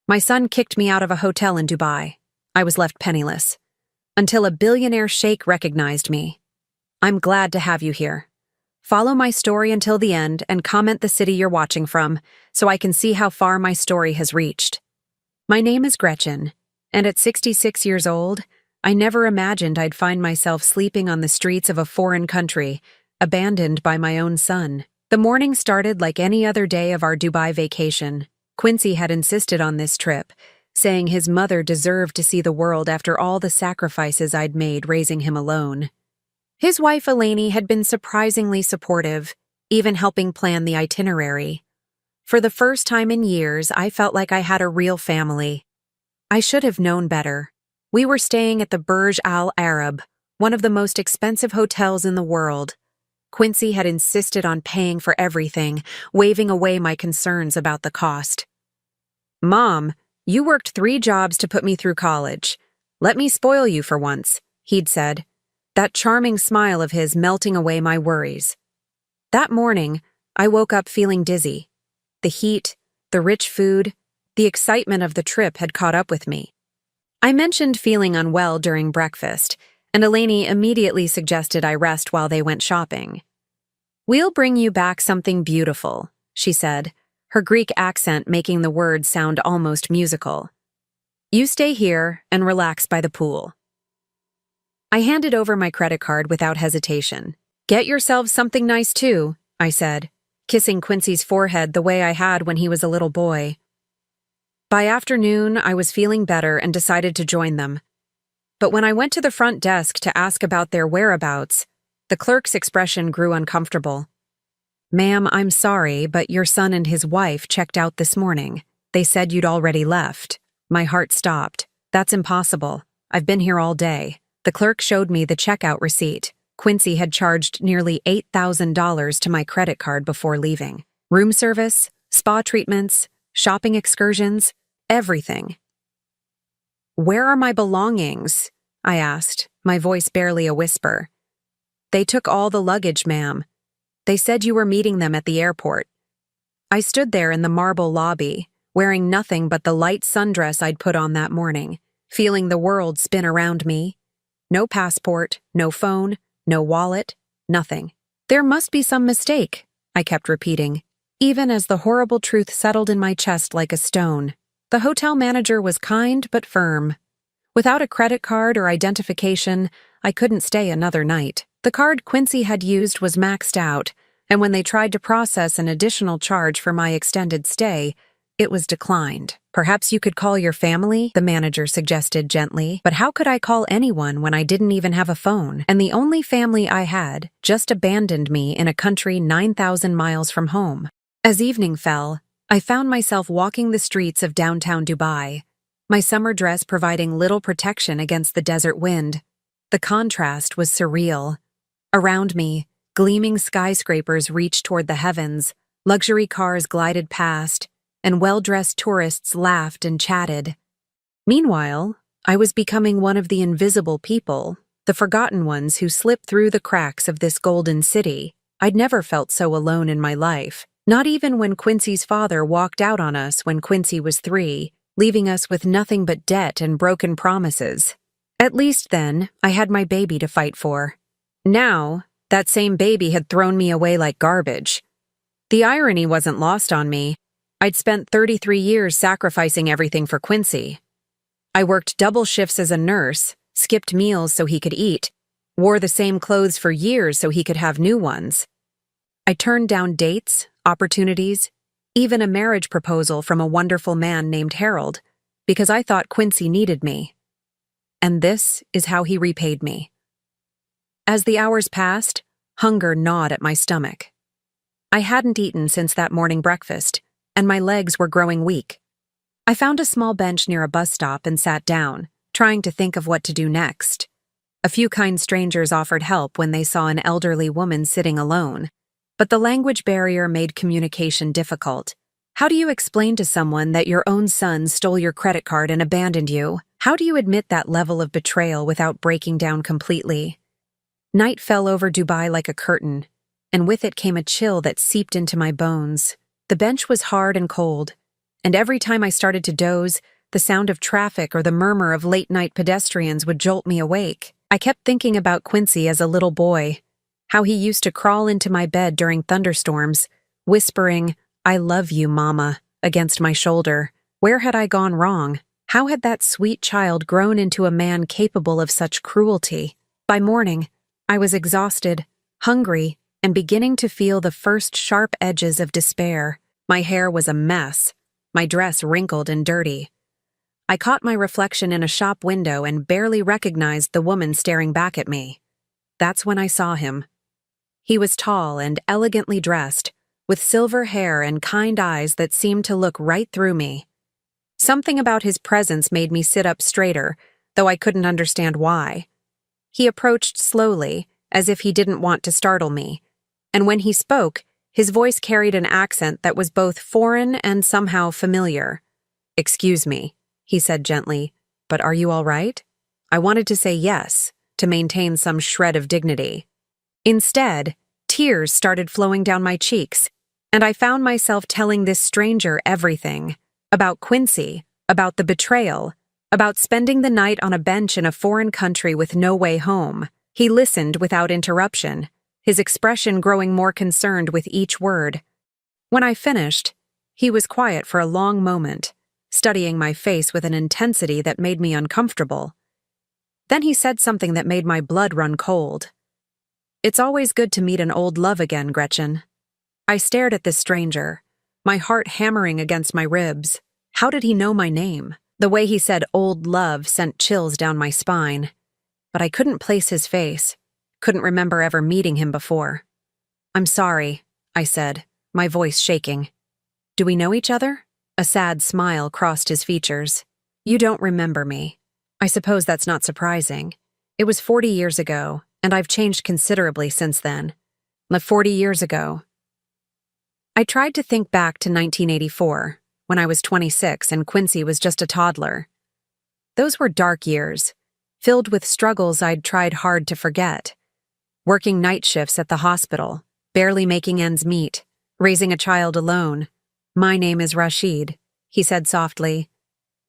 My son kicked me out of a hotel in Dubai. I was left penniless. Until a billionaire sheikh recognized me. I'm glad to have you here. Follow my story until the end and comment the city you're watching from so I can see how far my story has reached. My name is Gretchen, and at 66 years old, I never imagined I'd find myself sleeping on the streets of a foreign country, abandoned by my own son. The morning started like any other day of our Dubai vacation. Quincy had insisted on this trip, saying his mother deserved to see the world after all the sacrifices I'd made raising him alone. His wife Eleni had been surprisingly supportive, even helping plan the itinerary. For the first time in years, I felt like I had a real family. I should have known better. We were staying at the Burj Al Arab, one of the most expensive hotels in the world. Quincy had insisted on paying for everything, waving away my concerns about the cost. "Mom, you worked 3 jobs to put me through college. Let me spoil you for once," he'd said, that charming smile of his melting away my worries. That morning, I woke up feeling dizzy. The heat, the rich food, the excitement of the trip had caught up with me. I mentioned feeling unwell during breakfast, and Eleni immediately suggested I rest while they went shopping. "We'll bring you back something beautiful," she said, her Greek accent making the words sound almost musical. "You stay here and relax by the pool." I handed over my credit card without hesitation. "Get yourselves something nice too," I said, kissing Quincy's forehead the way I had when he was a little boy. By afternoon, I was feeling better and decided to join them. But when I went to the front desk to ask about their whereabouts, the clerk's expression grew uncomfortable. "Ma'am, I'm sorry, but your son and his wife checked out this morning. They said you'd already left." My heart stopped. "That's impossible. I've been here all day." The clerk showed me the checkout receipt. Quincy had charged nearly $8,000 to my credit card before leaving. Room service, spa treatments, shopping excursions, everything. "Where are my belongings?" I asked, my voice barely a whisper. "They took all the luggage, ma'am. They said you were meeting them at the airport." I stood there in the marble lobby, wearing nothing but the light sundress I'd put on that morning, feeling the world spin around me. No passport, no phone, no wallet, nothing. "There must be some mistake," I kept repeating, even as the horrible truth settled in my chest like a stone. The hotel manager was kind but firm. Without a credit card or identification, I couldn't stay another night. The card Quincy had used was maxed out, and when they tried to process an additional charge for my extended stay, it was declined. "Perhaps you could call your family," the manager suggested gently, but how could I call anyone when I didn't even have a phone? And the only family I had just abandoned me in a country 9,000 miles from home. As evening fell, I found myself walking the streets of downtown Dubai, my summer dress providing little protection against the desert wind. The contrast was surreal. Around me, gleaming skyscrapers reached toward the heavens, luxury cars glided past, and well-dressed tourists laughed and chatted. Meanwhile, I was becoming one of the invisible people, the forgotten ones who slipped through the cracks of this golden city. I'd never felt so alone in my life, not even when Quincy's father walked out on us when Quincy was 3, leaving us with nothing but debt and broken promises. At least then, I had my baby to fight for. Now, that same baby had thrown me away like garbage. The irony wasn't lost on me. I'd spent 33 years sacrificing everything for Quincy. I worked double shifts as a nurse, skipped meals so he could eat, wore the same clothes for years so he could have new ones. I turned down dates, opportunities, even a marriage proposal from a wonderful man named Harold, because I thought Quincy needed me. And this is how he repaid me. As the hours passed, hunger gnawed at my stomach. I hadn't eaten since that morning breakfast, and my legs were growing weak. I found a small bench near a bus stop and sat down, trying to think of what to do next. A few kind strangers offered help when they saw an elderly woman sitting alone, but the language barrier made communication difficult. How do you explain to someone that your own son stole your credit card and abandoned you? How do you admit that level of betrayal without breaking down completely? Night fell over Dubai like a curtain, and with it came a chill that seeped into my bones. The bench was hard and cold, and every time I started to doze, the sound of traffic or the murmur of late-night pedestrians would jolt me awake. I kept thinking about Quincy as a little boy, how he used to crawl into my bed during thunderstorms, whispering, "I love you, Mama," against my shoulder. Where had I gone wrong? How had that sweet child grown into a man capable of such cruelty? By morning, I was exhausted, hungry, and beginning to feel the first sharp edges of despair. My hair was a mess, my dress wrinkled and dirty. I caught my reflection in a shop window and barely recognized the woman staring back at me. That's when I saw him. He was tall and elegantly dressed, with silver hair and kind eyes that seemed to look right through me. Something about his presence made me sit up straighter, though I couldn't understand why. He approached slowly, as if he didn't want to startle me, and when he spoke, his voice carried an accent that was both foreign and somehow familiar. "Excuse me," he said gently, "but are you all right?" I wanted to say yes, to maintain some shred of dignity. Instead, tears started flowing down my cheeks, and I found myself telling this stranger everything. About Quincy, about the betrayal, about spending the night on a bench in a foreign country with no way home. He listened without interruption, his expression growing more concerned with each word. When I finished, he was quiet for a long moment, studying my face with an intensity that made me uncomfortable. Then he said something that made my blood run cold. "It's always good to meet an old love again, Gretchen." I stared at this stranger, my heart hammering against my ribs. How did he know my name? The way he said "old love" sent chills down my spine. But I couldn't place his face, couldn't remember ever meeting him before. "I'm sorry," I said, my voice shaking. "Do we know each other?" A sad smile crossed his features. "You don't remember me. I suppose that's not surprising. It was 40 years ago, and I've changed considerably since then." 40 years ago. I tried to think back to 1984, when I was 26 and Quincy was just a toddler. Those were dark years, filled with struggles I'd tried hard to forget. Working night shifts at the hospital, barely making ends meet, raising a child alone. "My name is Rashid," he said softly.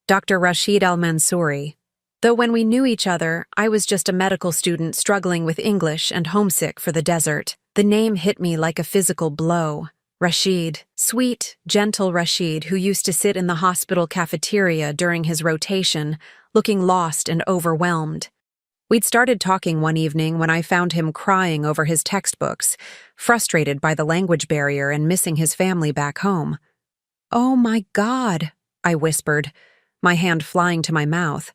"Dr. Rashid Al-Mansouri." Though when we knew each other, I was just a medical student struggling with English and homesick for the desert. The name hit me like a physical blow. Rashid, sweet, gentle Rashid, who used to sit in the hospital cafeteria during his rotation, looking lost and overwhelmed. We'd started talking one evening when I found him crying over his textbooks, frustrated by the language barrier and missing his family back home. "Oh my God," I whispered, my hand flying to my mouth.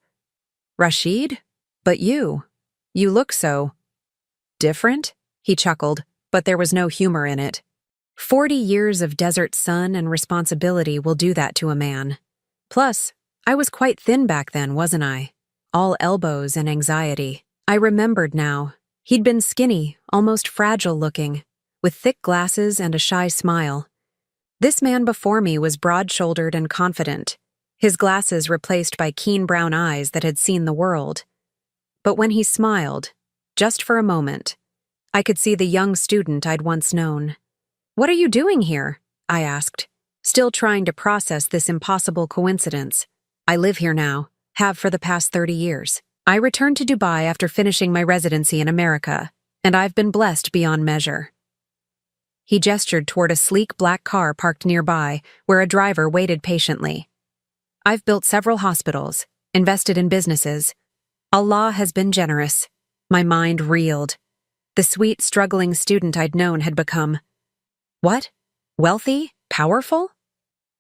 "Rashid? But you look so different?" He chuckled, but there was no humor in it. 40 years of desert sun and responsibility will do that to a man. Plus, I was quite thin back then, wasn't I? All elbows and anxiety. I remembered now. He'd been skinny, almost fragile-looking, with thick glasses and a shy smile. This man before me was broad-shouldered and confident, his glasses replaced by keen brown eyes that had seen the world. But when he smiled, just for a moment, I could see the young student I'd once known. "What are you doing here?" I asked, still trying to process this impossible coincidence. "I live here now, have for the past 30 years. I returned to Dubai after finishing my residency in America, and I've been blessed beyond measure." He gestured toward a sleek black car parked nearby, where a driver waited patiently. "I've built several hospitals, invested in businesses. Allah has been generous." My mind reeled. The sweet, struggling student I'd known had become... What? Wealthy? Powerful?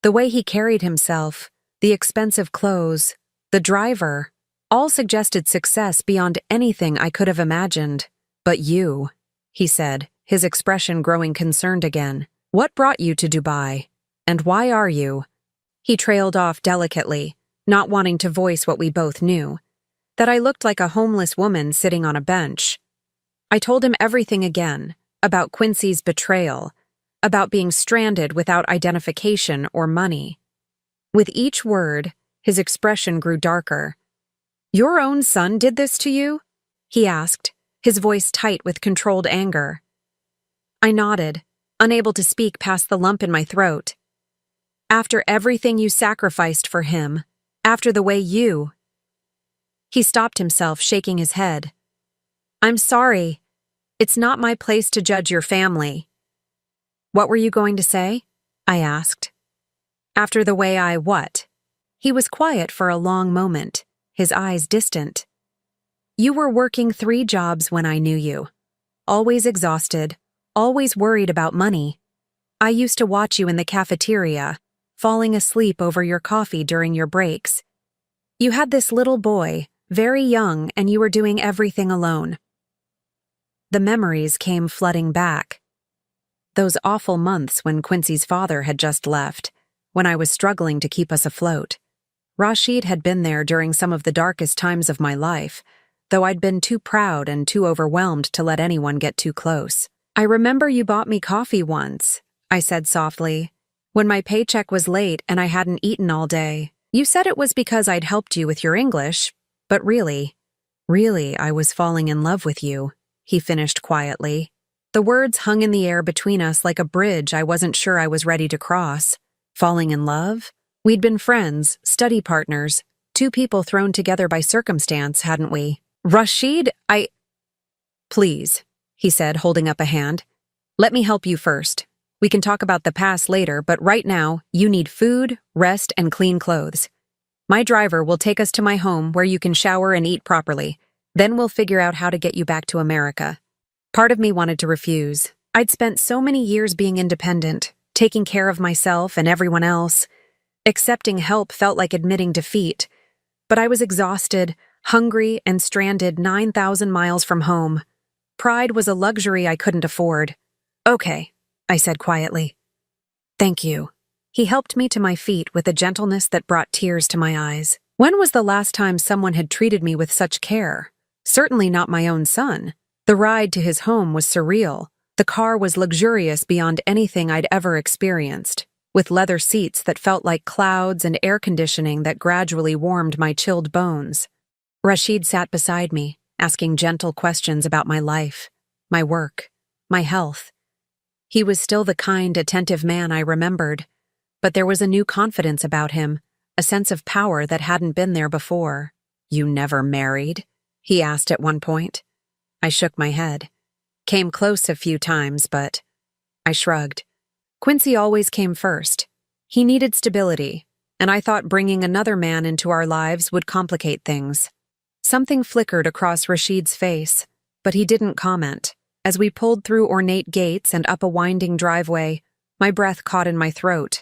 The way he carried himself, the expensive clothes, the driver, all suggested success beyond anything I could have imagined. "But you," he said, his expression growing concerned again. "What brought you to Dubai? And why are you?" He trailed off delicately, not wanting to voice what we both knew, that I looked like a homeless woman sitting on a bench. I told him everything again, about Quincy's betrayal, about being stranded without identification or money. With each word, his expression grew darker. "Your own son did this to you?" he asked, his voice tight with controlled anger. I nodded, unable to speak past the lump in my throat. After everything you sacrificed for him, after the way you— He stopped himself, shaking his head. I'm sorry. It's not my place to judge your family. What were you going to say? I asked. After the way I what? He was quiet for a long moment, his eyes distant. You were working 3 jobs when I knew you. Always exhausted, always worried about money. I used to watch you in the cafeteria, falling asleep over your coffee during your breaks. You had this little boy, very young, and you were doing everything alone. The memories came flooding back. Those awful months when Quincy's father had just left, when I was struggling to keep us afloat. Rashid had been there during some of the darkest times of my life, though I'd been too proud and too overwhelmed to let anyone get too close. I remember you bought me coffee once, I said softly, when my paycheck was late and I hadn't eaten all day. You said it was because I'd helped you with your English, but really, I was falling in love with you, he finished quietly. The words hung in the air between us like a bridge I wasn't sure I was ready to cross. Falling in love? We'd been friends, study partners, 2 people thrown together by circumstance, hadn't we? Rashid, Please, he said, holding up a hand. Let me help you first. We can talk about the past later, but right now, you need food, rest, and clean clothes. My driver will take us to my home where you can shower and eat properly. Then we'll figure out how to get you back to America. Part of me wanted to refuse. I'd spent so many years being independent, taking care of myself and everyone else. Accepting help felt like admitting defeat. But I was exhausted, hungry, and stranded 9,000 miles from home. Pride was a luxury I couldn't afford. Okay, I said quietly. Thank you. He helped me to my feet with a gentleness that brought tears to my eyes. When was the last time someone had treated me with such care? Certainly not my own son. The ride to his home was surreal. The car was luxurious beyond anything I'd ever experienced, with leather seats that felt like clouds and air conditioning that gradually warmed my chilled bones. Rashid sat beside me, asking gentle questions about my life, my work, my health. He was still the kind, attentive man I remembered, but there was a new confidence about him, a sense of power that hadn't been there before. You never married? He asked at one point. I shook my head. Came close a few times, but I shrugged. Quincy always came first. He needed stability, and I thought bringing another man into our lives would complicate things. Something flickered across Rashid's face, but he didn't comment. As we pulled through ornate gates and up a winding driveway, my breath caught in my throat.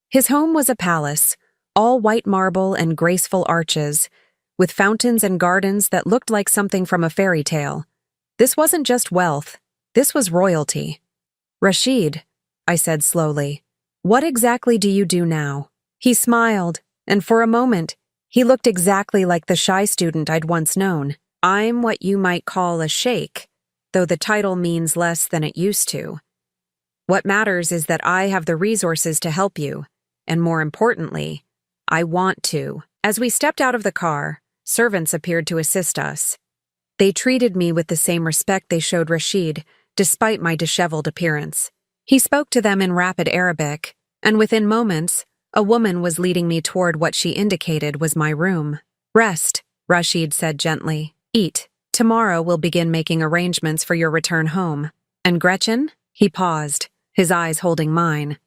His home was a palace, all white marble and graceful arches, with fountains and gardens that looked like something from a fairy tale. This wasn't just wealth, this was royalty. Rashid, I said slowly, what exactly do you do now? He smiled, and for a moment, he looked exactly like the shy student I'd once known. I'm what you might call a sheikh, though the title means less than it used to. What matters is that I have the resources to help you, and more importantly, I want to. As we stepped out of the car, servants appeared to assist us. They treated me with the same respect they showed Rashid, despite my disheveled appearance. He spoke to them in rapid Arabic, and within moments, a woman was leading me toward what she indicated was my room. Rest, Rashid said gently. Eat. Tomorrow we'll begin making arrangements for your return home. And Gretchen? He paused, his eyes holding mine.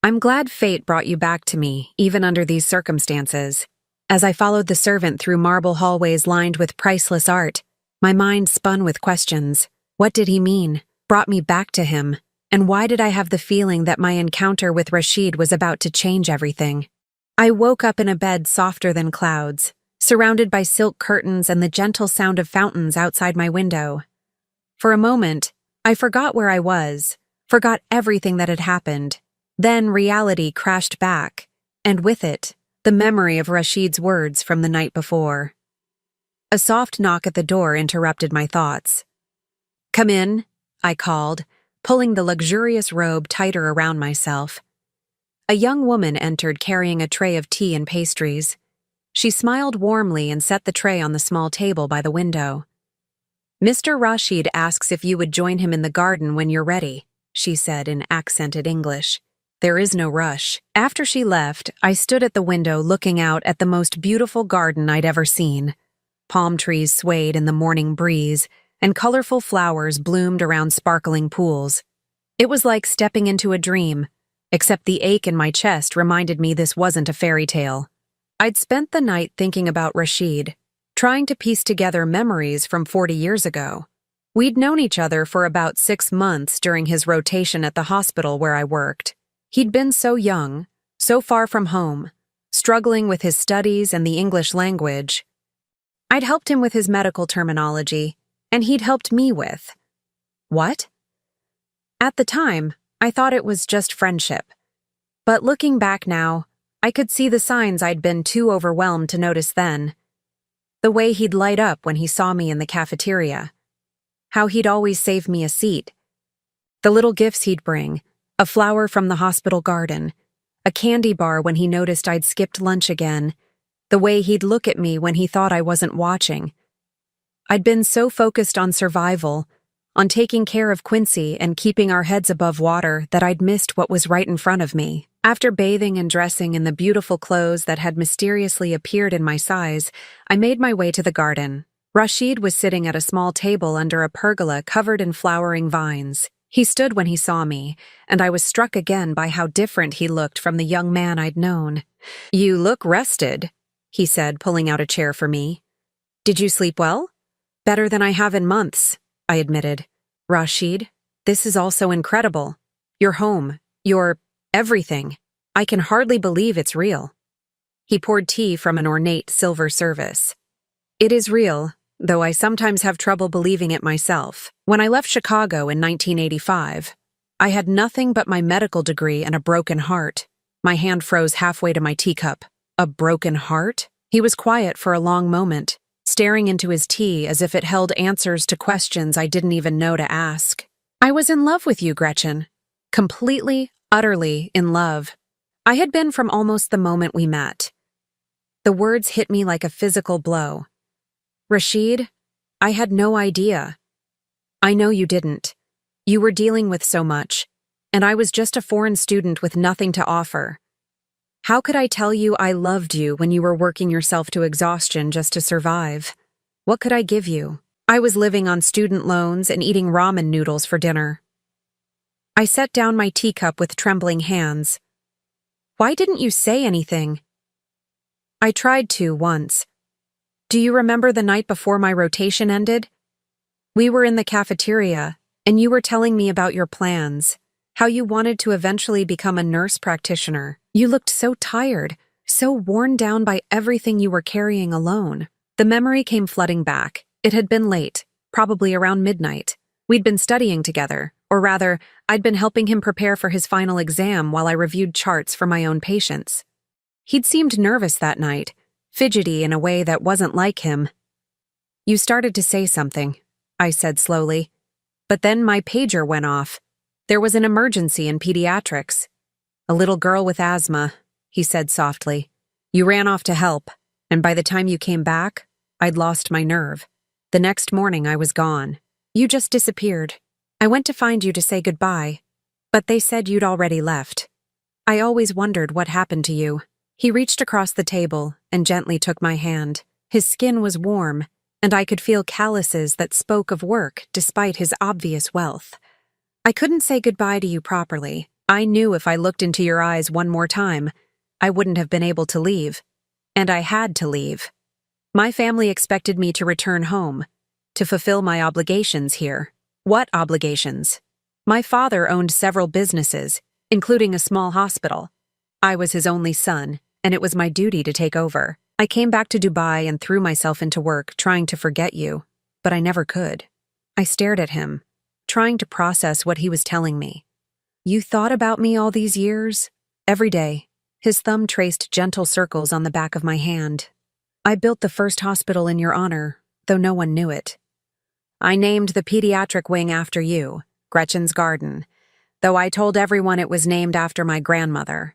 I'm glad fate brought you back to me, even under these circumstances. As I followed the servant through marble hallways lined with priceless art, my mind spun with questions. What did he mean? Brought me back to him? And why did I have the feeling that my encounter with Rashid was about to change everything? I woke up in a bed softer than clouds, surrounded by silk curtains and the gentle sound of fountains outside my window. For a moment, I forgot where I was, forgot everything that had happened. Then reality crashed back, and with it, the memory of Rashid's words from the night before. A soft knock at the door interrupted my thoughts. Come in, I called, pulling the luxurious robe tighter around myself. A young woman entered carrying a tray of tea and pastries. She smiled warmly and set the tray on the small table by the window. Mr. Rashid asks if you would join him in the garden when you're ready, she said in accented English. There is no rush. After she left, I stood at the window looking out at the most beautiful garden I'd ever seen. Palm trees swayed in the morning breeze, and colorful flowers bloomed around sparkling pools. It was like stepping into a dream, except the ache in my chest reminded me this wasn't a fairy tale. I'd spent the night thinking about Rashid, trying to piece together memories from 40 years ago. We'd known each other for about 6 months during his rotation at the hospital where I worked. He'd been so young, so far from home, struggling with his studies and the English language. I'd helped him with his medical terminology, and he'd helped me with. What? At the time, I thought it was just friendship. But looking back now, I could see the signs I'd been too overwhelmed to notice then. The way he'd light up when he saw me in the cafeteria. How he'd always save me a seat. The little gifts he'd bring, a flower from the hospital garden, a candy bar when he noticed I'd skipped lunch again, the way he'd look at me when he thought I wasn't watching. I'd been so focused on survival, on taking care of Quincy and keeping our heads above water that I'd missed what was right in front of me. After bathing and dressing in the beautiful clothes that had mysteriously appeared in my size, I made my way to the garden. Rashid was sitting at a small table under a pergola covered in flowering vines. He stood when he saw me, and I was struck again by how different he looked from the young man I'd known. "You look rested," he said, pulling out a chair for me. "Did you sleep well?" "Better than I have in months," I admitted. "Rashid, this is all so incredible. Your home, your everything. I can hardly believe it's real." He poured tea from an ornate silver service. "It is real, though I sometimes have trouble believing it myself. When I left Chicago in 1985, I had nothing but my medical degree and a broken heart." My hand froze halfway to my teacup. A broken heart? He was quiet for a long moment, staring into his tea as if it held answers to questions I didn't even know to ask. "I was in love with you, Gretchen. Completely, utterly in love. I had been from almost the moment we met." The words hit me like a physical blow. "Rashid, I had no idea." "I know you didn't. You were dealing with so much, and I was just a foreign student with nothing to offer. How could I tell you I loved you when you were working yourself to exhaustion just to survive? What could I give you? I was living on student loans and eating ramen noodles for dinner." I set down my teacup with trembling hands. "Why didn't you say anything?" "I tried to once. Do you remember the night before my rotation ended? We were in the cafeteria, and you were telling me about your plans, how you wanted to eventually become a nurse practitioner. You looked so tired, so worn down by everything you were carrying alone." The memory came flooding back. It had been late, probably around midnight. We'd been studying together, or rather, I'd been helping him prepare for his final exam while I reviewed charts for my own patients. He'd seemed nervous that night, fidgety in a way that wasn't like him. "You started to say something," I said slowly. "But then my pager went off. There was an emergency in pediatrics. A little girl with asthma," he said softly. "You ran off to help, and by the time you came back, I'd lost my nerve. The next morning I was gone. You just disappeared. I went to find you to say goodbye, but they said you'd already left. I always wondered what happened to you." He reached across the table and gently took my hand. His skin was warm, and I could feel calluses that spoke of work despite his obvious wealth. "I couldn't say goodbye to you properly. I knew if I looked into your eyes one more time, I wouldn't have been able to leave. And I had to leave. My family expected me to return home, to fulfill my obligations here." "What obligations?" "My father owned several businesses, including a small hospital. I was his only son, and it was my duty to take over. I came back to Dubai and threw myself into work, trying to forget you, but I never could." I stared at him, trying to process what he was telling me. "You thought about me all these years?" "Every day." His thumb traced gentle circles on the back of my hand. "I built the first hospital in your honor, though no one knew it. I named the pediatric wing after you, Gretchen's Garden, though I told everyone it was named after my grandmother.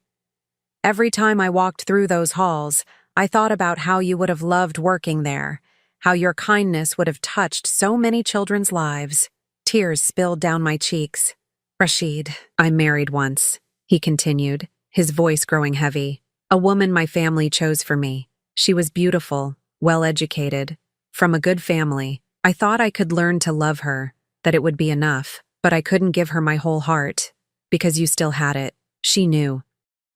Every time I walked through those halls, I thought about how you would have loved working there, how your kindness would have touched so many children's lives." Tears spilled down my cheeks. "Rashid, I married once," he continued, his voice growing heavy. A woman my family chose for me. She was beautiful, well-educated, from a good family. I thought I could learn to love her, that it would be enough, but I couldn't give her my whole heart, because you still had it. She knew.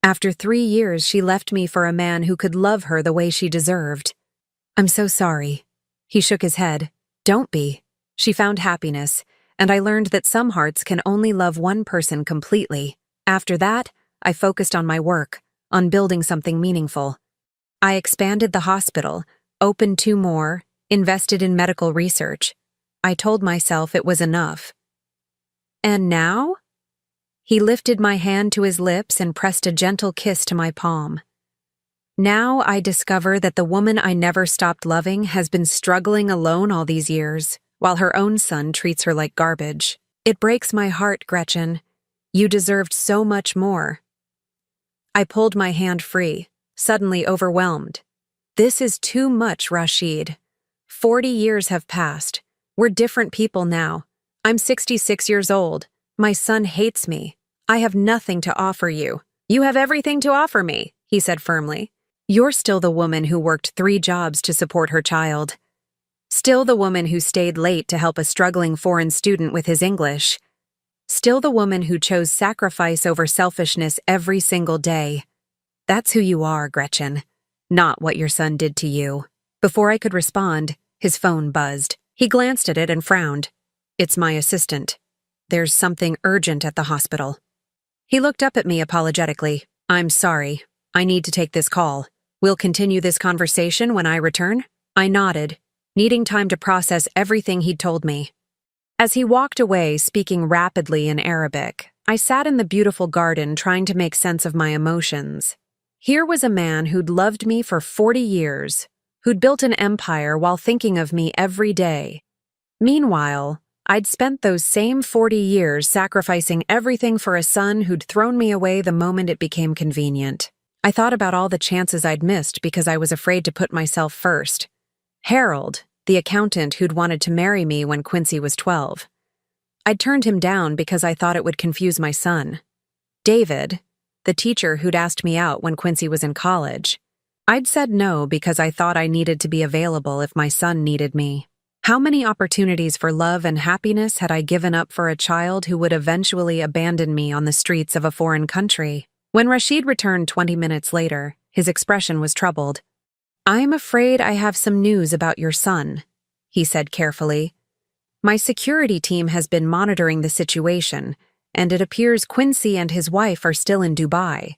After 3 years, she left me for a man who could love her the way she deserved. I'm so sorry. He shook his head. Don't be. She found happiness, and I learned that some hearts can only love one person completely. After that, I focused on my work, on building something meaningful. I expanded the hospital, opened 2 more, invested in medical research. I told myself it was enough. And now? He lifted my hand to his lips and pressed a gentle kiss to my palm. Now I discover that the woman I never stopped loving has been struggling alone all these years, while her own son treats her like garbage. It breaks my heart, Gretchen. You deserved so much more. I pulled my hand free, suddenly overwhelmed. This is too much, Rashid. 40 years have passed. We're different people now. I'm 66 years old. My son hates me. I have nothing to offer you. You have everything to offer me, he said firmly. You're still the woman who worked 3 jobs to support her child. Still the woman who stayed late to help a struggling foreign student with his English. Still the woman who chose sacrifice over selfishness every single day. That's who you are, Gretchen. Not what your son did to you. Before I could respond, his phone buzzed. He glanced at it and frowned. It's my assistant. There's something urgent at the hospital. He looked up at me apologetically. I'm sorry. I need to take this call. We'll continue this conversation when I return? I nodded, needing time to process everything he'd told me. As he walked away, speaking rapidly in Arabic, I sat in the beautiful garden trying to make sense of my emotions. Here was a man who'd loved me for 40 years, who'd built an empire while thinking of me every day. Meanwhile, I'd spent those same 40 years sacrificing everything for a son who'd thrown me away the moment it became convenient. I thought about all the chances I'd missed because I was afraid to put myself first. Harold, the accountant who'd wanted to marry me when Quincy was 12. I'd turned him down because I thought it would confuse my son. David, the teacher who'd asked me out when Quincy was in college. I'd said no because I thought I needed to be available if my son needed me. How many opportunities for love and happiness had I given up for a child who would eventually abandon me on the streets of a foreign country? When Rashid returned 20 minutes later, his expression was troubled. I'm afraid I have some news about your son, he said carefully. My security team has been monitoring the situation, and it appears Quincy and his wife are still in Dubai.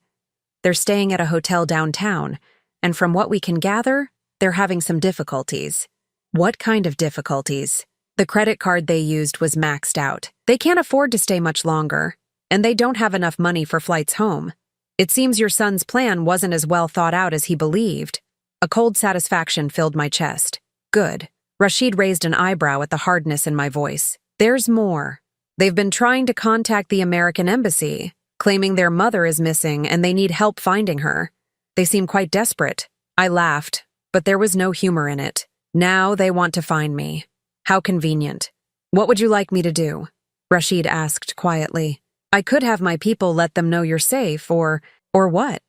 They're staying at a hotel downtown, and from what we can gather, they're having some difficulties. What kind of difficulties? The credit card they used was maxed out. They can't afford to stay much longer, and they don't have enough money for flights home. It seems your son's plan wasn't as well thought out as he believed. A cold satisfaction filled my chest. Good. Rashid raised an eyebrow at the hardness in my voice. There's more. They've been trying to contact the American embassy, claiming their mother is missing and they need help finding her. They seem quite desperate. I laughed, but there was no humor in it. Now they want to find me. How convenient. What would you like me to do? Rashid asked quietly. I could have my people let them know you're safe, or what?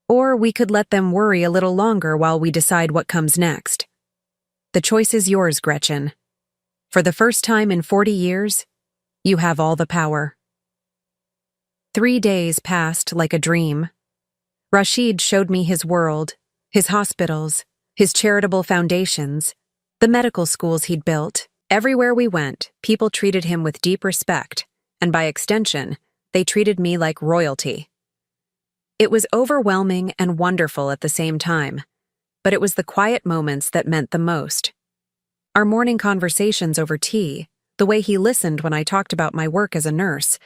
Or we could let them worry a little longer while we decide what comes next. The choice is yours, Gretchen. For the first time in 40 years, you have all the power. 3 days passed like a dream. Rashid showed me his world, his hospitals, his charitable foundations, the medical schools he'd built. Everywhere we went, people treated him with deep respect, and by extension, they treated me like royalty. It was overwhelming and wonderful at the same time, but it was the quiet moments that meant the most. Our morning conversations over tea, the way he listened when I talked about my work as a nurse,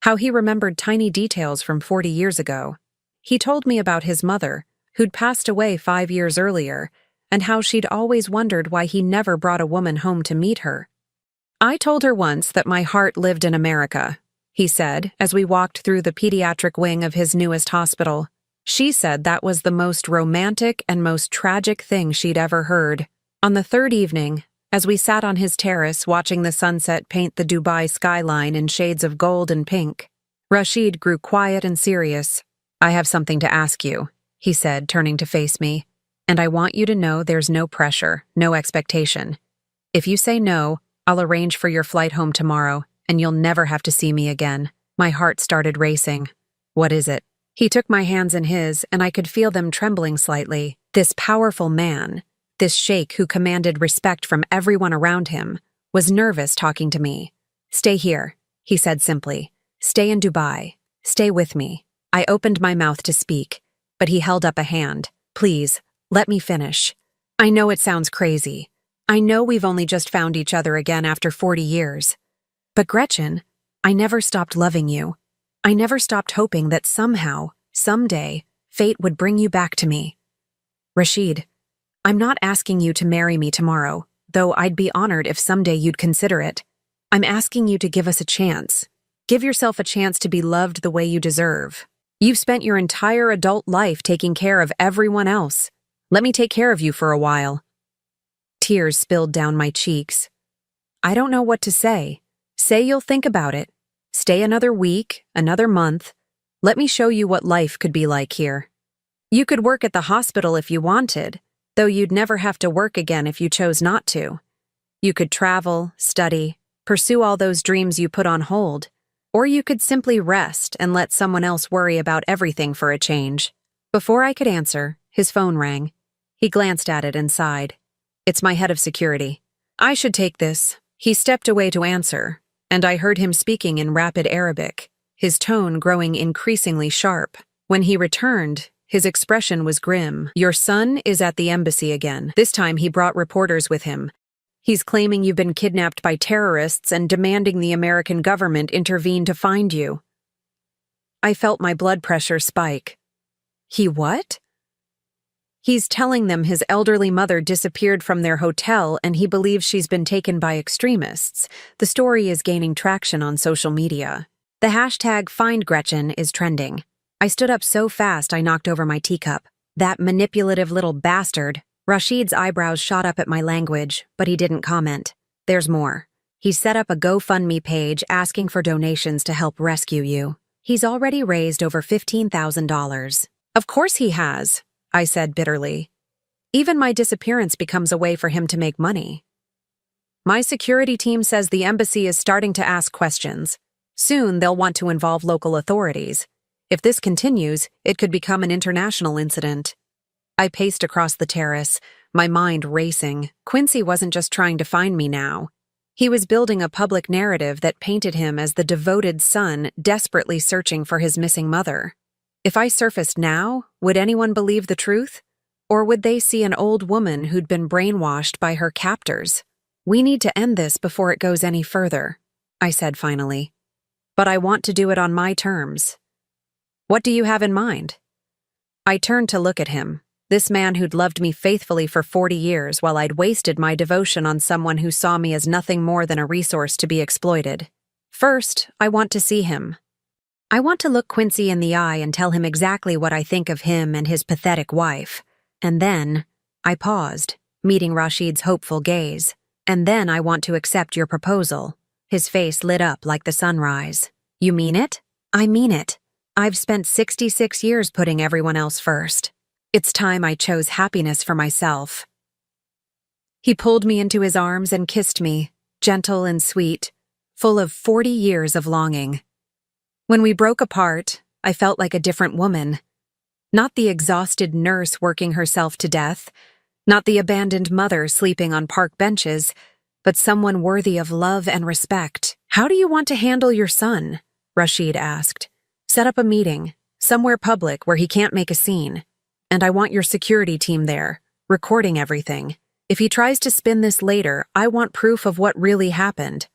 how he remembered tiny details from 40 years ago. He told me about his mother, who'd passed away 5 years earlier, and how she'd always wondered why he never brought a woman home to meet her. I told her once that my heart lived in America, he said, as we walked through the pediatric wing of his newest hospital. She said that was the most romantic and most tragic thing she'd ever heard. On the 3rd evening, as we sat on his terrace watching the sunset paint the Dubai skyline in shades of gold and pink, Rashid grew quiet and serious. "I have something to ask you," he said, turning to face me. "And I want you to know there's no pressure, no expectation. If you say no, I'll arrange for your flight home tomorrow, and you'll never have to see me again." My heart started racing. "What is it?" He took my hands in his, and I could feel them trembling slightly. This powerful man, this sheikh who commanded respect from everyone around him, was nervous talking to me. "Stay here," he said simply. "Stay in Dubai. Stay with me." I opened my mouth to speak, but he held up a hand. "Please, let me finish. I know it sounds crazy. I know we've only just found each other again after 40 years. But Gretchen, I never stopped loving you. I never stopped hoping that somehow, someday, fate would bring you back to me. Rashid, I'm not asking you to marry me tomorrow, though I'd be honored if someday you'd consider it. I'm asking you to give us a chance. Give yourself a chance to be loved the way you deserve. You've spent your entire adult life taking care of everyone else. Let me take care of you for a while." Tears spilled down my cheeks. "I don't know what to say. Say you'll think about it. Stay another week, another month. Let me show you what life could be like here. You could work at the hospital if you wanted, though you'd never have to work again if you chose not to. You could travel, study, pursue all those dreams you put on hold, or you could simply rest and let someone else worry about everything for a change." Before I could answer, his phone rang. He glanced at it and sighed. "It's my head of security. I should take this." He stepped away to answer, and I heard him speaking in rapid Arabic, his tone growing increasingly sharp. When he returned, his expression was grim. "Your son is at the embassy again. This time he brought reporters with him. He's claiming you've been kidnapped by terrorists and demanding the American government intervene to find you." I felt my blood pressure spike. "He what?" "He's telling them his elderly mother disappeared from their hotel and he believes she's been taken by extremists. The story is gaining traction on social media. The hashtag #FindGretchen is trending." I stood up so fast I knocked over my teacup. "That manipulative little bastard." Rashid's eyebrows shot up at my language, but he didn't comment. "There's more. He set up a GoFundMe page asking for donations to help rescue you. He's already raised over $15,000. "Of course he has," I said bitterly. "Even my disappearance becomes a way for him to make money." "My security team says the embassy is starting to ask questions. Soon they'll want to involve local authorities. If this continues, it could become an international incident." I paced across the terrace, my mind racing. Quincy wasn't just trying to find me now. He was building a public narrative that painted him as the devoted son desperately searching for his missing mother. If I surfaced now, would anyone believe the truth? Or would they see an old woman who'd been brainwashed by her captors? "We need to end this before it goes any further," I said finally. "But I want to do it on my terms." "What do you have in mind?" I turned to look at him. This man who'd loved me faithfully for 40 years while I'd wasted my devotion on someone who saw me as nothing more than a resource to be exploited. "First, I want to see him. I want to look Quincy in the eye and tell him exactly what I think of him and his pathetic wife. And then," I paused, meeting Rashid's hopeful gaze, "and then I want to accept your proposal." His face lit up like the sunrise. "You mean it?" "I mean it. I've spent 66 years putting everyone else first. It's time I chose happiness for myself." He pulled me into his arms and kissed me, gentle and sweet, full of 40 years of longing. When we broke apart, I felt like a different woman. Not the exhausted nurse working herself to death, not the abandoned mother sleeping on park benches, but someone worthy of love and respect. "How do you want to handle your son?" Rashid asked. "Set up a meeting, somewhere public where he can't make a scene. And I want your security team there, recording everything. If he tries to spin this later, I want proof of what really happened."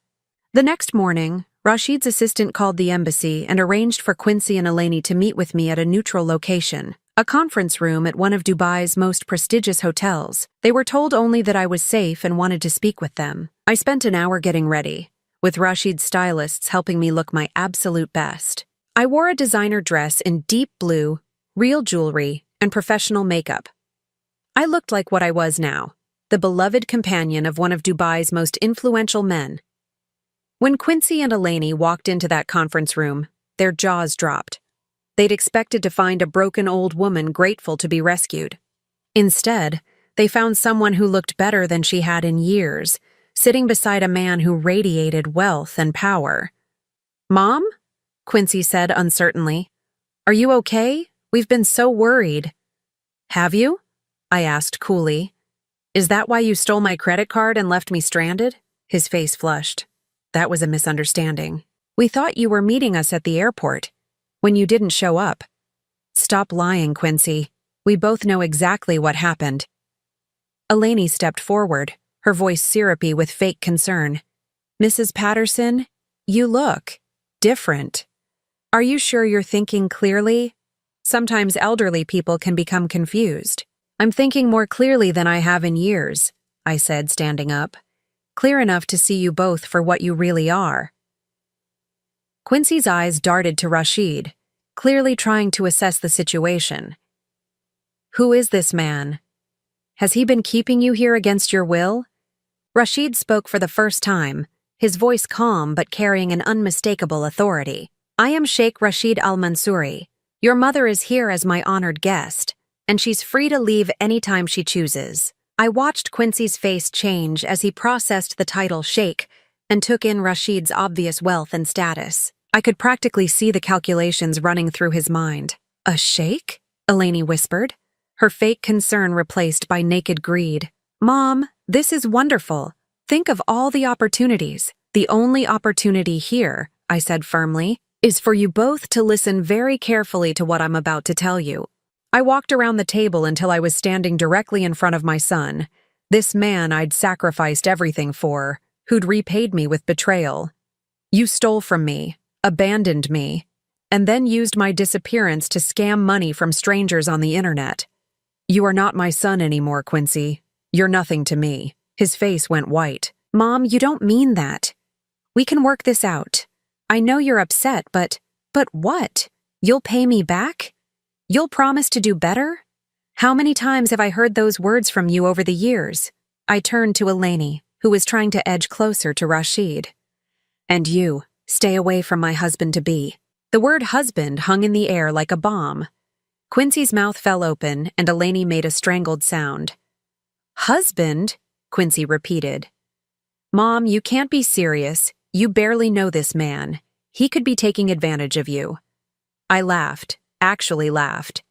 The next morning, Rashid's assistant called the embassy and arranged for Quincy and Eleni to meet with me at a neutral location, a conference room at one of Dubai's most prestigious hotels. They were told only that I was safe and wanted to speak with them. I spent an hour getting ready, with Rashid's stylists helping me look my absolute best. I wore a designer dress in deep blue, real jewelry, and professional makeup. I looked like what I was now, the beloved companion of one of Dubai's most influential men. When Quincy and Eleni walked into that conference room, Their jaws dropped. They'd expected to find a broken old woman grateful to be rescued. Instead, they found someone who looked better than she had in years, sitting beside a man who radiated wealth and power. "Mom?" Quincy said uncertainly. "Are you okay? We've been so worried." "Have you?" I asked coolly. "Is that why you stole my credit card and left me stranded?" His face flushed. "That was a misunderstanding. We thought you were meeting us at the airport. When you didn't show up." "Stop lying, Quincy. We both know exactly what happened." Eleni stepped forward, her voice syrupy with fake concern. "Mrs. Patterson, you look different. Are you sure you're thinking clearly? Sometimes elderly people can become confused." "I'm thinking more clearly than I have in years," I said, standing up. "Clear enough to see you both for what you really are." Quincy's eyes darted to Rashid, clearly trying to assess the situation. "Who is this man? Has he been keeping you here against your will?" Rashid spoke for the first time, his voice calm but carrying an unmistakable authority. "I am Sheikh Rashid al-Mansouri. Your mother is here as my honored guest, and she's free to leave anytime she chooses." I watched Quincy's face change as he processed the title sheikh and took in Rashid's obvious wealth and status. I could practically see the calculations running through his mind. "A sheikh?" Eleni whispered, her fake concern replaced by naked greed. "Mom, this is wonderful. Think of all the opportunities. The only opportunity here," I said firmly, "is for you both to listen very carefully to what I'm about to tell you." I walked around the table until I was standing directly in front of my son, this man I'd sacrificed everything for, who'd repaid me with betrayal. "You stole from me, abandoned me, and then used my disappearance to scam money from strangers on the internet. You are not my son anymore, Quincy. You're nothing to me." His face went white. "Mom, you don't mean that. We can work this out. I know you're upset, but what? You'll pay me back? You'll promise to do better? How many times have I heard those words from you over the years?" I turned to Eleni, who was trying to edge closer to Rashid. "And you, stay away from my husband-to-be." The word husband hung in the air like a bomb. Quincy's mouth fell open, and Eleni made a strangled sound. "Husband?" Quincy repeated. "Mom, you can't be serious. You barely know this man. He could be taking advantage of you." I laughed, actually laughed.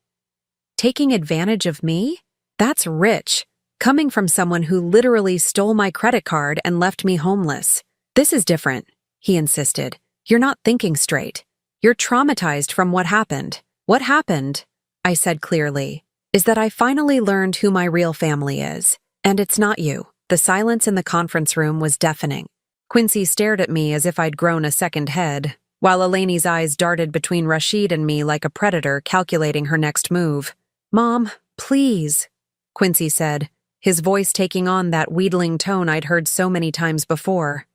"Taking advantage of me? That's rich, coming from someone who literally stole my credit card and left me homeless." "This is different," he insisted. "You're not thinking straight. You're traumatized from what happened." "What happened," I said clearly, "is that I finally learned who my real family is. And it's not you." The silence in the conference room was deafening. Quincy stared at me as if I'd grown a second head, while Eleni's eyes darted between Rashid and me like a predator calculating her next move. "Mom, please," Quincy said, his voice taking on that wheedling tone I'd heard so many times before.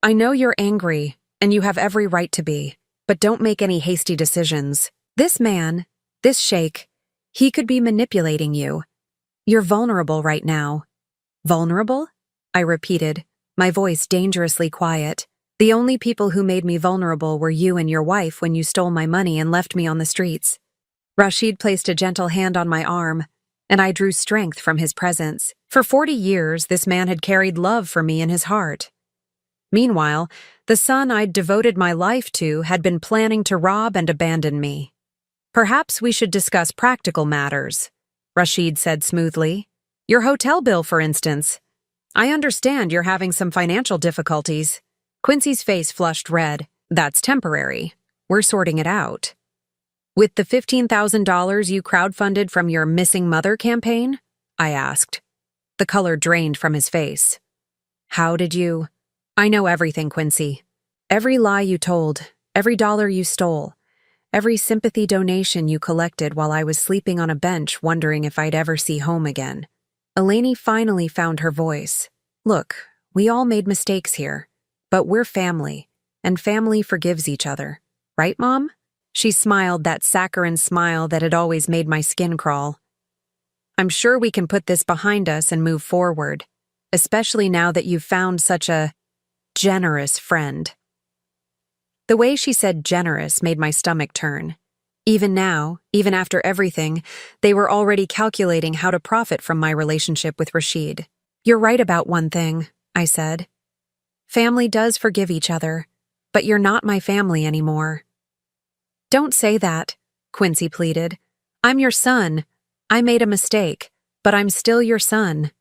"I know you're angry, and you have every right to be, but don't make any hasty decisions. This man, this sheikh, he could be manipulating you. You're vulnerable right now." "Vulnerable?" I repeated, my voice dangerously quiet. "The only people who made me vulnerable were you and your wife when you stole my money and left me on the streets." Rashid placed a gentle hand on my arm, and I drew strength from his presence. For 40 years, this man had carried love for me in his heart. Meanwhile, the son I'd devoted my life to had been planning to rob and abandon me. "Perhaps we should discuss practical matters," Rashid said smoothly. "Your hotel bill, for instance. I understand you're having some financial difficulties." Quincy's face flushed red. "That's temporary. We're sorting it out." "With the $15,000 you crowdfunded from your Missing Mother campaign?" I asked. The color drained from his face. "How did you—" "I know everything, Quincy. Every lie you told, every dollar you stole, every sympathy donation you collected while I was sleeping on a bench wondering if I'd ever see home again." Eleni finally found her voice. "Look, we all made mistakes here, but we're family, and family forgives each other. Right, Mom?" She smiled that saccharine smile that had always made my skin crawl. "I'm sure we can put this behind us and move forward, especially now that you've found such a generous friend." The way she said generous made my stomach turn. Even now, even after everything, they were already calculating how to profit from my relationship with Rashid. "You're right about one thing," I said. "Family does forgive each other, but you're not my family anymore." "Don't say that," Quincy pleaded. "I'm your son. I made a mistake, but I'm still your son."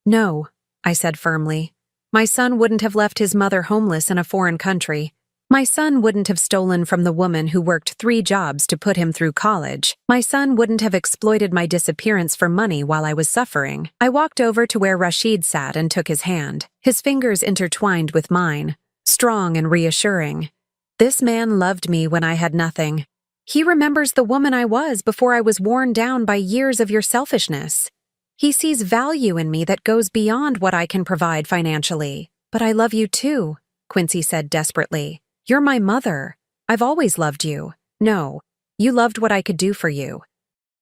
"No," I said firmly. "My son wouldn't have left his mother homeless in a foreign country. My son wouldn't have stolen from the woman who worked 3 jobs to put him through college. My son wouldn't have exploited my disappearance for money while I was suffering." I walked over to where Rashid sat and took his hand. His fingers intertwined with mine, strong and reassuring. This man loved me when I had nothing. He remembers the woman I was before I was worn down by years of your selfishness. He sees value in me that goes beyond what I can provide financially. "But I love you too," Quincy said desperately. "You're my mother. I've always loved you. No, you loved what I could do for you.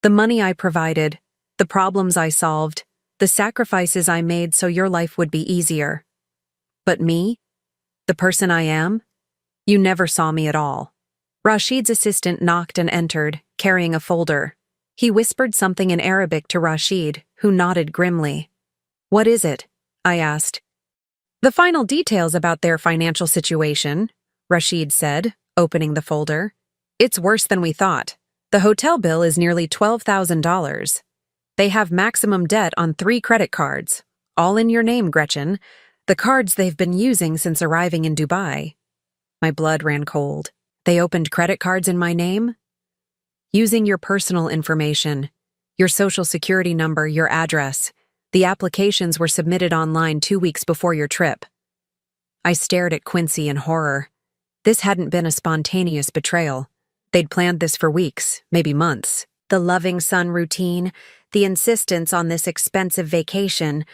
The money I provided, the problems I solved, the sacrifices I made so your life would be easier. But me, the person I am, you never saw me at all." Rashid's assistant knocked and entered, carrying a folder. He whispered something in Arabic to Rashid, who nodded grimly. "What is it?" I asked. "The final details about their financial situation," Rashid said, opening the folder. "It's worse than we thought. The hotel bill is nearly $12,000. They have maximum debt on 3 credit cards, all in your name, Gretchen, the cards they've been using since arriving in Dubai." My blood ran cold. "They opened credit cards in my name?" "Using your personal information, your social security number, your address. The applications were submitted online 2 weeks before your trip." I stared at Quincy in horror. This hadn't been a spontaneous betrayal. They'd planned this for weeks, maybe months. The loving son routine, the insistence on this expensive vacation,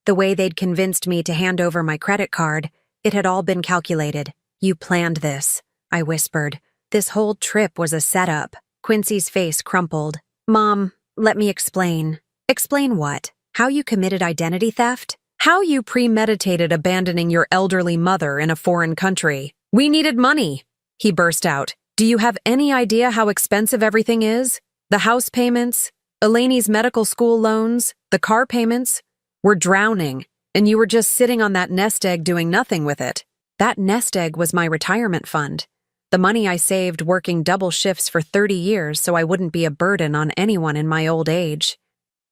the way they'd convinced me to hand over my credit card, it had all been calculated. "You planned this," I whispered. "This whole trip was a setup." Quincy's face crumpled. "Mom, let me explain." "Explain what? How you committed identity theft? How you premeditated abandoning your elderly mother in a foreign country? We needed money," he burst out. "Do you have any idea how expensive everything is? The house payments, Elaine's medical school loans, the car payments. We're drowning, and you were just sitting on that nest egg doing nothing with it. That nest egg was my retirement fund. The money I saved working double shifts for 30 years so I wouldn't be a burden on anyone in my old age.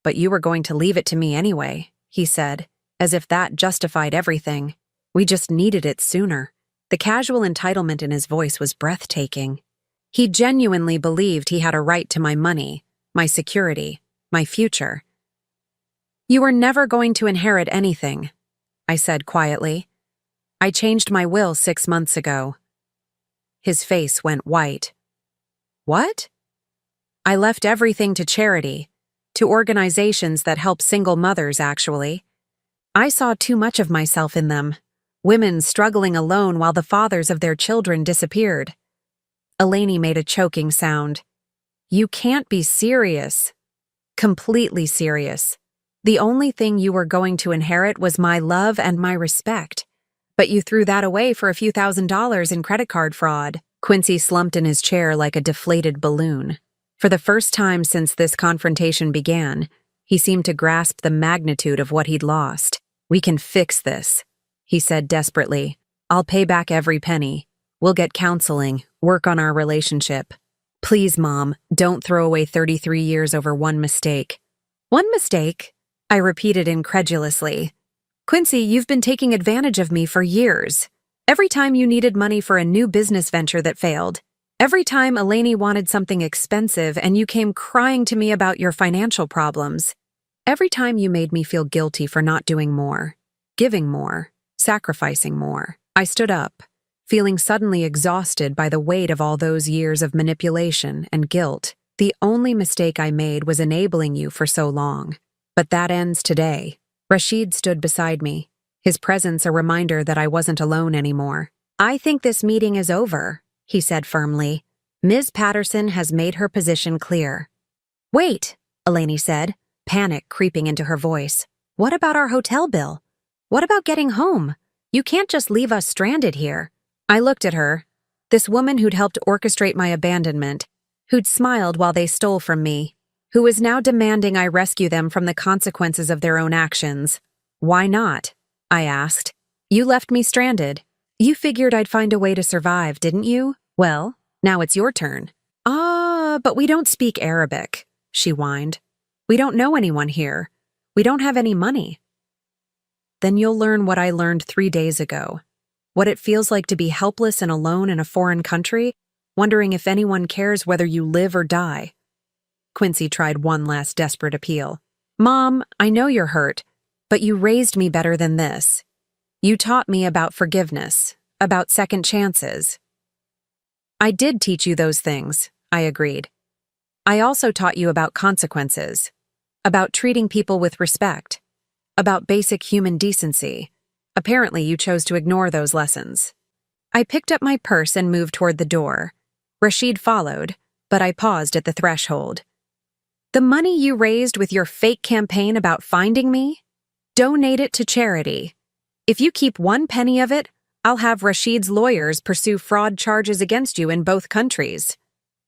But you were going to leave it to me anyway," he said, as if that justified everything. "We just needed it sooner." The casual entitlement in his voice was breathtaking. He genuinely believed he had a right to my money, my security, my future. "You were never going to inherit anything," I said quietly. "I changed my will 6 months ago." His face went white. "What?" "I left everything to charity, to organizations that help single mothers, actually. I saw too much of myself in them. Women struggling alone while the fathers of their children disappeared." Elaine made a choking sound. "You can't be serious." "Completely serious. The only thing you were going to inherit was my love and my respect. But you threw that away for a few $1,000s in credit card fraud." Quincy slumped in his chair like a deflated balloon. For the first time since this confrontation began, he seemed to grasp the magnitude of what he'd lost. "We can fix this," he said desperately. "I'll pay back every penny. We'll get counseling, work on our relationship. Please, Mom, don't throw away 33 years over one mistake." "One mistake?" I repeated incredulously. "Quincy, you've been taking advantage of me for years. Every time you needed money for a new business venture that failed. Every time Elaine wanted something expensive and you came crying to me about your financial problems. Every time you made me feel guilty for not doing more, giving more, sacrificing more." I stood up, feeling suddenly exhausted by the weight of all those years of manipulation and guilt. "The only mistake I made was enabling you for so long. But that ends today." Rashid stood beside me, his presence a reminder that I wasn't alone anymore. "I think this meeting is over," he said firmly. "Ms. Patterson has made her position clear." "Wait," Elaine said, panic creeping into her voice. "What about our hotel bill? What about getting home? You can't just leave us stranded here." I looked at her, This woman who'd helped orchestrate my abandonment, who'd smiled while they stole from me, who was now demanding I rescue them from the consequences of their own actions. Why not? I asked. You left me stranded. You figured I'd find a way to survive, didn't you? Well, now it's your turn. But we don't speak Arabic, she whined. We don't know anyone here. We don't have any money. Then you'll learn what I learned 3 days ago. What it feels like to be helpless and alone in a foreign country, wondering if anyone cares whether you live or die. Quincy tried one last desperate appeal. Mom, I know you're hurt, but you raised me better than this. You taught me about forgiveness, about second chances. I did teach you those things, I agreed. I also taught you about consequences, about treating people with respect, about basic human decency. Apparently, you chose to ignore those lessons. I picked up my purse and moved toward the door. Rashid followed, but I paused at the threshold. The money you raised with your fake campaign about finding me? Donate it to charity. If you keep 1 penny of it, I'll have Rashid's lawyers pursue fraud charges against you in both countries.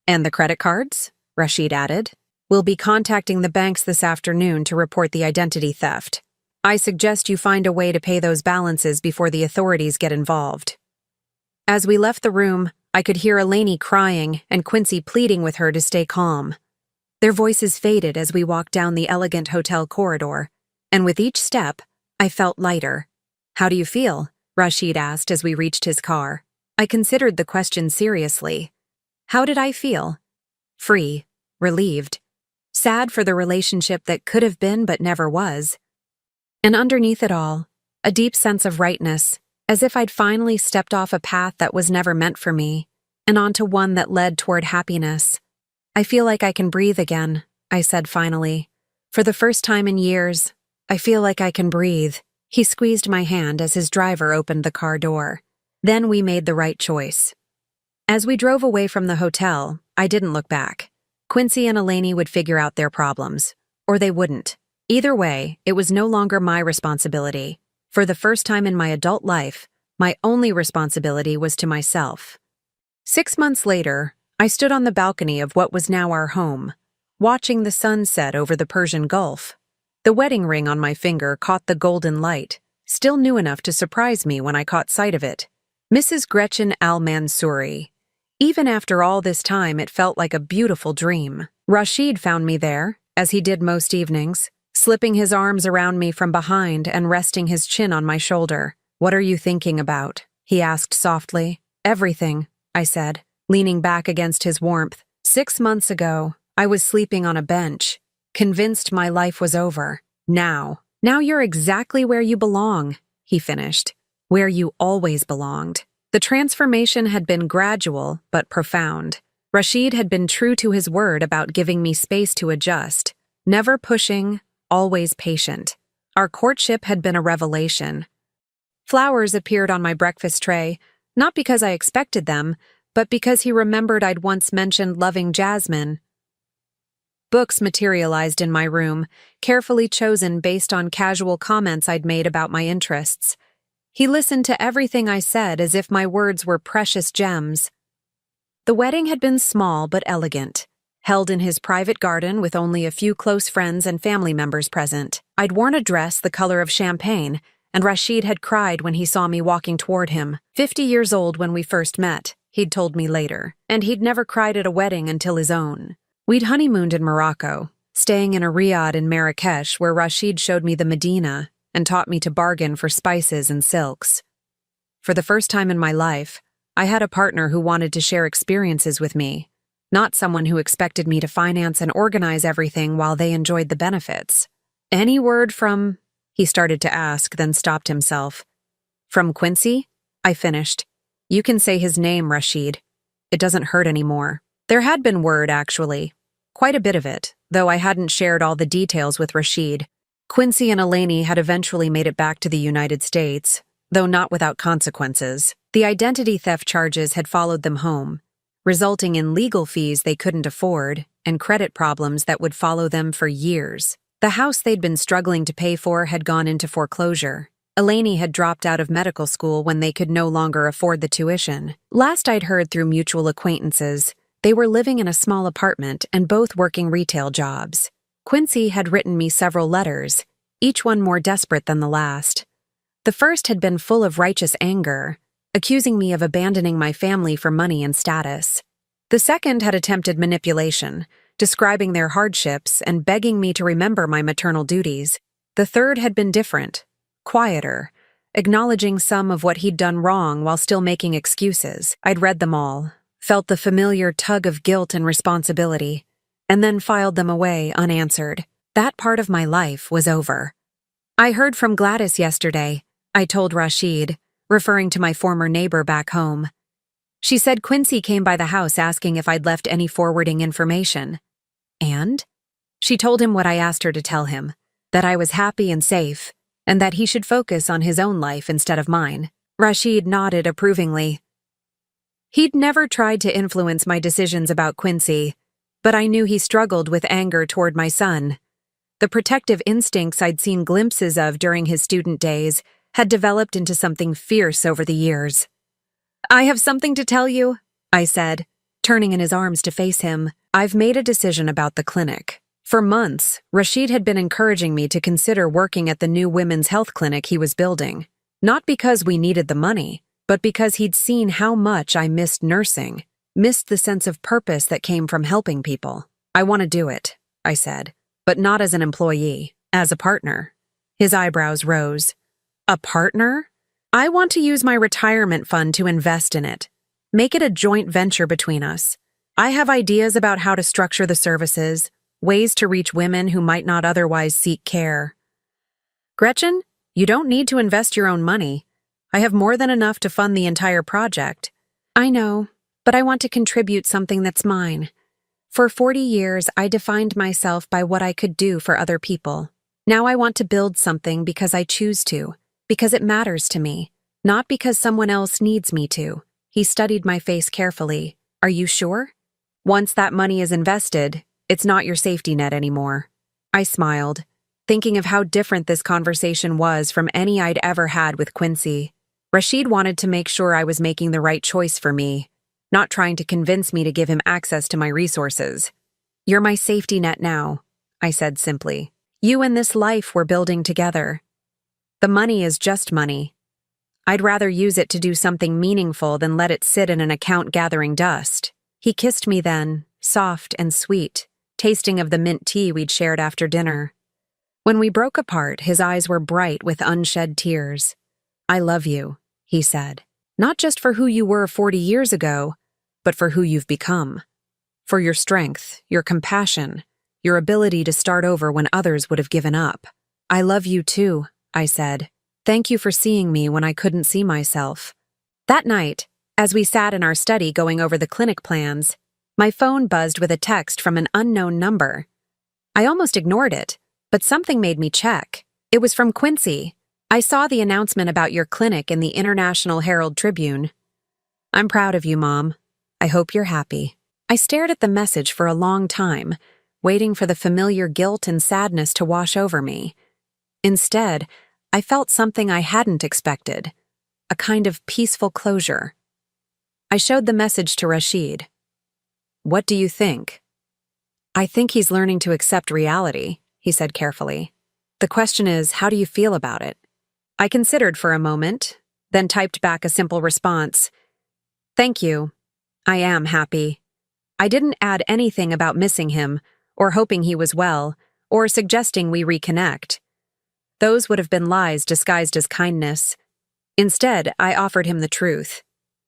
And the credit cards? Rashid added. We'll be contacting the banks this afternoon to report the identity theft. I suggest you find a way to pay those balances before the authorities get involved. As we left the room, I could hear Eleni crying and Quincy pleading with her to stay calm. Their voices faded as we walked down the elegant hotel corridor, and with each step, I felt lighter. How do you feel? Rashid asked as we reached his car. I considered the question seriously. How did I feel? Free, relieved, sad for the relationship that could have been but never was. And underneath it all, a deep sense of rightness, as if I'd finally stepped off a path that was never meant for me, and onto one that led toward happiness. I feel like I can breathe again, I said finally. For the first time in years, I feel like I can breathe. He squeezed my hand as his driver opened the car door. Then we made the right choice. As we drove away from the hotel, I didn't look back. Quincy and Eleni would figure out their problems, or they wouldn't. Either way, it was no longer my responsibility. For the first time in my adult life, my only responsibility was to myself. 6 months later, I stood on the balcony of what was now our home, watching the sun set over the Persian Gulf. The wedding ring on my finger caught the golden light, still new enough to surprise me when I caught sight of it. Mrs. Gretchen Al-Mansouri. Even after all this time, it felt like a beautiful dream. Rashid found me there, as he did most evenings, slipping his arms around me from behind and resting his chin on my shoulder. What are you thinking about? He asked softly. Everything, I said, leaning back against his warmth. 6 months ago, I was sleeping on a bench, convinced my life was over. Now you're exactly where you belong, he finished, where you always belonged. The transformation had been gradual but profound. Rashid had been true to his word about giving me space to adjust, never pushing, always patient. Our courtship had been a revelation. Flowers appeared on my breakfast tray, not because I expected them, but because he remembered I'd once mentioned loving jasmine. Books materialized in my room, carefully chosen based on casual comments I'd made about my interests. He listened to everything I said as if my words were precious gems. The wedding had been small but elegant, held in his private garden with only a few close friends and family members present. I'd worn a dress the color of champagne, and Rashid had cried when he saw me walking toward him. 50 years old when we first met, he'd told me later, and he'd never cried at a wedding until his own. We'd honeymooned in Morocco, staying in a riad in Marrakesh where Rashid showed me the Medina and taught me to bargain for spices and silks. For the first time in my life, I had a partner who wanted to share experiences with me, not someone who expected me to finance and organize everything while they enjoyed the benefits. Any word from... He started to ask, then stopped himself. From Quincy? I finished. You can say his name, Rashid. It doesn't hurt anymore. There had been word, actually. Quite a bit of it, though I hadn't shared all the details with Rashid. Quincy and Eleni had eventually made it back to the United States, though not without consequences. The identity theft charges had followed them home, resulting in legal fees they couldn't afford and credit problems that would follow them for years. The house they'd been struggling to pay for had gone into foreclosure. Eleni had dropped out of medical school when they could no longer afford the tuition. Last I'd heard through mutual acquaintances, they were living in a small apartment and both working retail jobs. Quincy had written me several letters, each one more desperate than the last. The first had been full of righteous anger, accusing me of abandoning my family for money and status. The second had attempted manipulation, describing their hardships and begging me to remember my maternal duties. The third had been different, quieter, acknowledging some of what he'd done wrong while still making excuses. I'd read them all, felt the familiar tug of guilt and responsibility, and then filed them away unanswered. That part of my life was over. I heard from Gladys yesterday, I told Rashid, referring to my former neighbor back home. She said Quincy came by the house asking if I'd left any forwarding information. And? She told him what I asked her to tell him, that I was happy and safe, and that he should focus on his own life instead of mine. Rashid nodded approvingly. He'd never tried to influence my decisions about Quincy, but I knew he struggled with anger toward my son. The protective instincts I'd seen glimpses of during his student days had developed into something fierce over the years. I have something to tell you, I said, turning in his arms to face him. I've made a decision about the clinic. For months, Rashid had been encouraging me to consider working at the new women's health clinic he was building. Not because we needed the money, but because he'd seen how much I missed nursing, missed the sense of purpose that came from helping people. I want to do it, I said, but not as an employee, as a partner. His eyebrows rose. A partner? I want to use my retirement fund to invest in it. Make it a joint venture between us. I have ideas about how to structure the services, ways to reach women who might not otherwise seek care. Gretchen, you don't need to invest your own money. I have more than enough to fund the entire project. I know, but I want to contribute something that's mine. For 40 years, I defined myself by what I could do for other people. Now I want to build something because I choose to, because it matters to me, not because someone else needs me to. He studied my face carefully. Are you sure? Once that money is invested, it's not your safety net anymore. I smiled, thinking of how different this conversation was from any I'd ever had with Quincy. Rashid wanted to make sure I was making the right choice for me, not trying to convince me to give him access to my resources. You're my safety net now, I said simply. You and this life we're building together. The money is just money. I'd rather use it to do something meaningful than let it sit in an account gathering dust. He kissed me then, soft and sweet, tasting of the mint tea we'd shared after dinner. When we broke apart, his eyes were bright with unshed tears. I love you, he said, not just for who you were 40 years ago, but for who you've become. For your strength, your compassion, your ability to start over when others would have given up. I love you too, I said. Thank you for seeing me when I couldn't see myself. That night, as we sat in our study going over the clinic plans, my phone buzzed with a text from an unknown number. I almost ignored it, but something made me check. It was from Quincy. I saw the announcement about your clinic in the International Herald Tribune. I'm proud of you, Mom. I hope you're happy. I stared at the message for a long time, waiting for the familiar guilt and sadness to wash over me. Instead, I felt something I hadn't expected, a kind of peaceful closure. I showed the message to Rashid. What do you think? I think he's learning to accept reality, he said carefully. The question is, how do you feel about it? I considered for a moment, then typed back a simple response. Thank you. I am happy. I didn't add anything about missing him, or hoping he was well, or suggesting we reconnect. Those would have been lies disguised as kindness. Instead, I offered him the truth.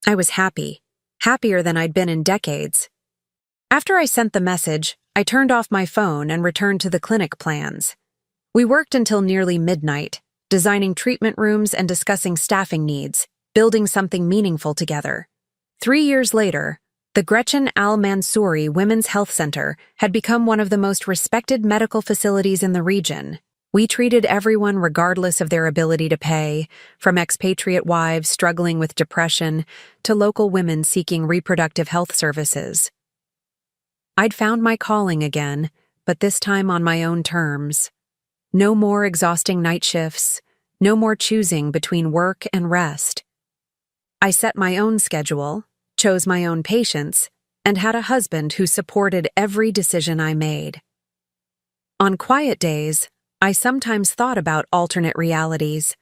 I was happy, happier than I'd been in decades. After I sent the message, I turned off my phone and returned to the clinic plans. We worked until nearly midnight, designing treatment rooms and discussing staffing needs, building something meaningful together. 3 years later, the Gretchen Al-Mansouri Women's Health Center had become one of the most respected medical facilities in the region. We treated everyone regardless of their ability to pay, from expatriate wives struggling with depression to local women seeking reproductive health services. I'd found my calling again, but this time on my own terms. No more exhausting night shifts, No more choosing between work and rest. I set my own schedule, chose my own patience, and had a husband who supported every decision I made. On quiet days, I sometimes thought about alternate realities.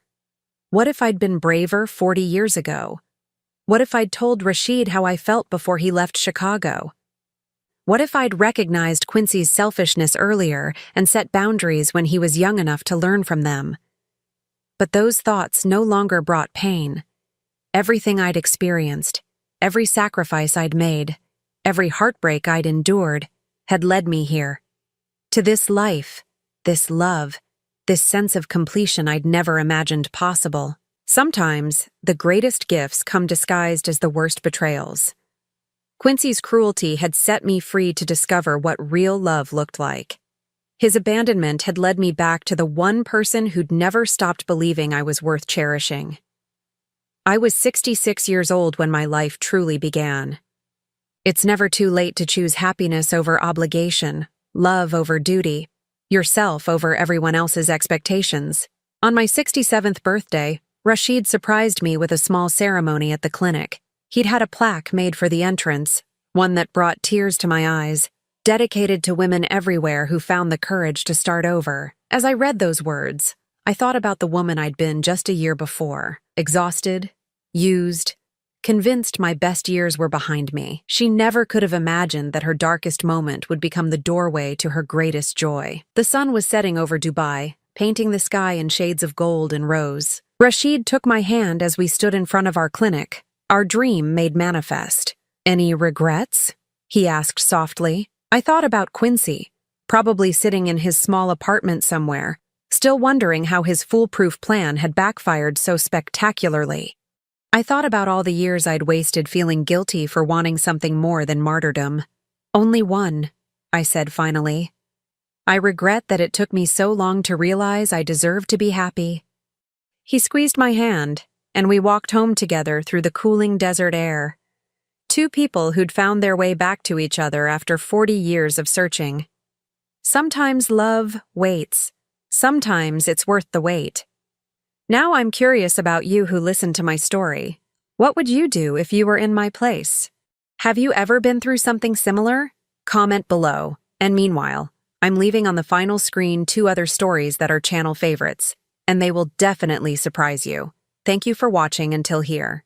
What if I'd been braver 40 years ago? What if I'd told Rashid how I felt before he left Chicago? What if I'd recognized Quincy's selfishness earlier and set boundaries when he was young enough to learn from them? But those thoughts no longer brought pain. Everything I'd experienced, every sacrifice I'd made, every heartbreak I'd endured, had led me here. To this life, this love, this sense of completion I'd never imagined possible. Sometimes, the greatest gifts come disguised as the worst betrayals. Quincy's cruelty had set me free to discover what real love looked like. His abandonment had led me back to the one person who'd never stopped believing I was worth cherishing. I was 66 years old when my life truly began. It's never too late to choose happiness over obligation, love over duty, yourself over everyone else's expectations. On my 67th birthday, Rashid surprised me with a small ceremony at the clinic. He'd had a plaque made for the entrance, one that brought tears to my eyes, dedicated to women everywhere who found the courage to start over. As I read those words, I thought about the woman I'd been just a year before, exhausted, used, convinced my best years were behind me. She never could have imagined that her darkest moment would become the doorway to her greatest joy. The sun was setting over Dubai, painting the sky in shades of gold and rose. Rashid took my hand as we stood in front of our clinic, our dream made manifest. "Any regrets?" he asked softly. I thought about Quincy, probably sitting in his small apartment somewhere, still wondering how his foolproof plan had backfired so spectacularly. I thought about all the years I'd wasted feeling guilty for wanting something more than martyrdom. "Only one," I said finally. "I regret that it took me so long to realize I deserved to be happy." He squeezed my hand, and we walked home together through the cooling desert air. Two people who'd found their way back to each other after 40 years of searching. Sometimes love waits. Sometimes it's worth the wait. Now I'm curious about you who listened to my story. What would you do if you were in my place? Have you ever been through something similar? Comment below. And meanwhile, I'm leaving on the final screen 2 other stories that are channel favorites, and they will definitely surprise you. Thank you for watching until here.